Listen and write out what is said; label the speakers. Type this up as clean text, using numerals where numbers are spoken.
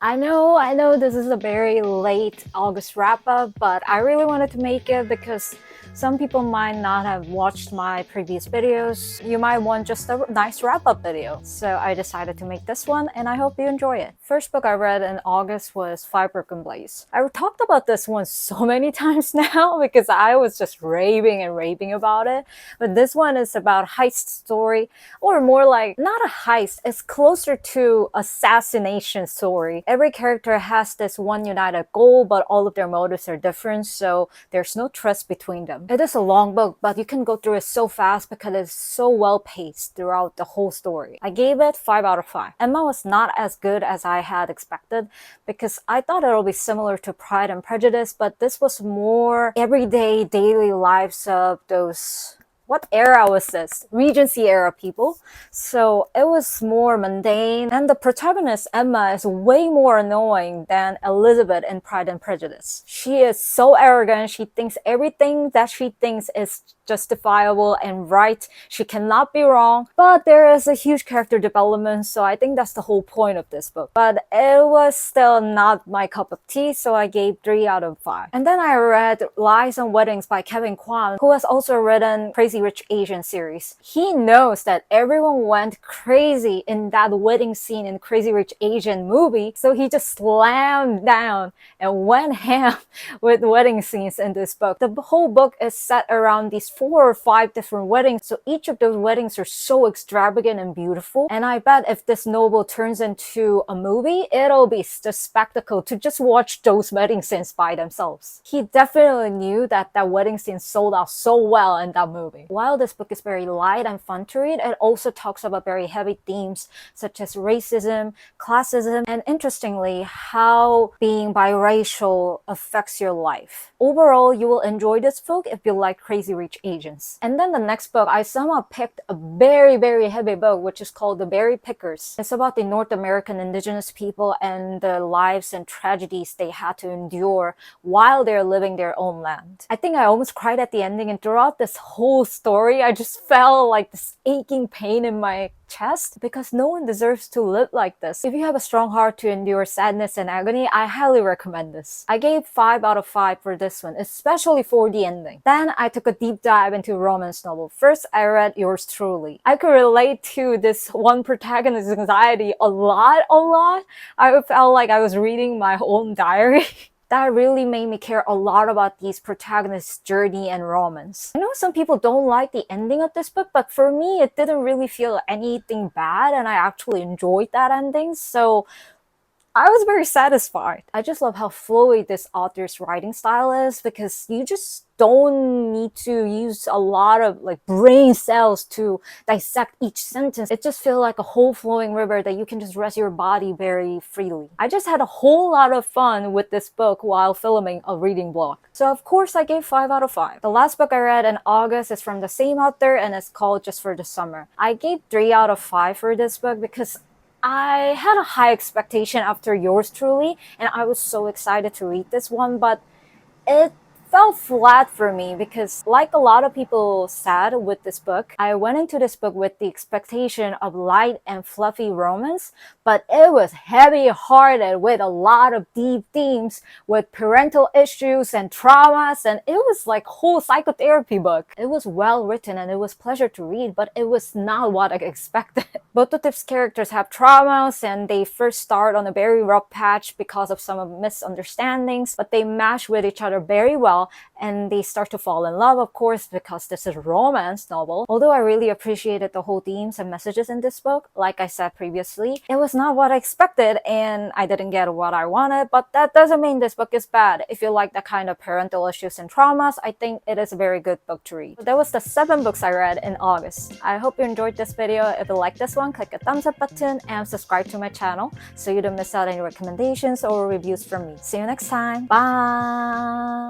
Speaker 1: I know this is a very late August wrap up, but I really wanted to make it because some people might not have watched my previous videos. You might want just a nice wrap up video. So I decided to make this one and I hope you enjoy it. First book I read in August was Five Broken Blades. I talked about this one so many times now because I was just raving and raving about it. But this one is about heist story, or more like not a heist, it's closer to assassination story. Every character has this one united goal, but all of their motives are different, so there's no trust between them. It is a long book, but you can go through it so fast because it's so well paced throughout the whole story. I gave it 5 out of 5. Emma was not as good as I had expected because I thought it'll be similar to Pride and Prejudice, but this was more everyday daily lives of those, what era was this? Regency era people. So it was more mundane, and the protagonist, Emma, is way more annoying than Elizabeth in Pride and Prejudice. She is so arrogant, she thinks everything that she thinks is justifiable and right. She cannot be wrong, but there is a huge character development, so I think that's the whole point of this book. But it was still not my cup of tea, so I gave 3 out of 5. And then I read Lies and Weddings by Kwan, who has also written Crazy Rich Asian series. He knows that everyone went crazy in that wedding scene in Crazy Rich Asian movie, so he just slammed down and went ham with wedding scenes in this book. The whole book is set around these 4 or 5 different weddings, so each of those weddings are so extravagant and beautiful, and I bet if this novel turns into a movie, it'll be just spectacle to just watch those wedding scenes by themselves. He definitely knew that that wedding scene sold out so well in that movie. While this book is very light and fun to read, it also talks about very heavy themes such as racism, classism, and interestingly, how being biracial affects your life. Overall, you will enjoy this book if you like Crazy Rich Asians. And then the next book, I somehow picked a very heavy book, which is called The Berry Pickers. It's about the North American indigenous people and the lives and tragedies they had to endure while they're living their own land. I think I almost cried at the ending, and throughout this whole story, I just felt like this aching pain in my chest because no one deserves to live like this. If you have a strong heart to endure sadness and agony, I highly recommend this. I gave 5 out of 5 for this one, especially for the ending. Then I took a deep dive into romance novel. First, I read Yours Truly. I could relate to this one protagonist's anxiety a lot. I felt like I was reading my own diary. That really made me care a lot about these protagonists' journey and romance. I know some people don't like the ending of this book, but for me, it didn't really feel anything bad, and I actually enjoyed that ending, so I was very satisfied. I just love how fluid this author's writing style is because you just don't need to use a lot of like brain cells to dissect each sentence. It just feels like a whole flowing river that you can just rest your body very freely. I just had a whole lot of fun with this book while filming a reading vlog. So of course I gave 5 out of 5. The last book I read in August is from the same author and it's called Just for the Summer. I gave 3 out of 5 for this book because I had a high expectation after Yours Truly, and I was so excited to read this one, but it fell flat for me because, like a lot of people said with this book, I went into this book with the expectation of light and fluffy romance, but it was heavy-hearted with a lot of deep themes with parental issues and traumas, and it was like a whole psychotherapy book. It was well written and it was a pleasure to read, but it was not what I expected. Both of these characters have traumas and they first start on a very rough patch because of some misunderstandings, but they mesh with each other very well and they start to fall in love, of course, because this is a romance novel. Although I really appreciated the whole themes and messages in this book, like I said previously, it was not what I expected and I didn't get what I wanted, but that doesn't mean this book is bad. If you like that kind of parental issues and traumas, I think it is a very good book to read. So that was the 7 books I read in August. I hope you enjoyed this video. If you like this one, click the thumbs up button and subscribe to my channel so you don't miss out any recommendations or reviews from me. See you next time. Bye!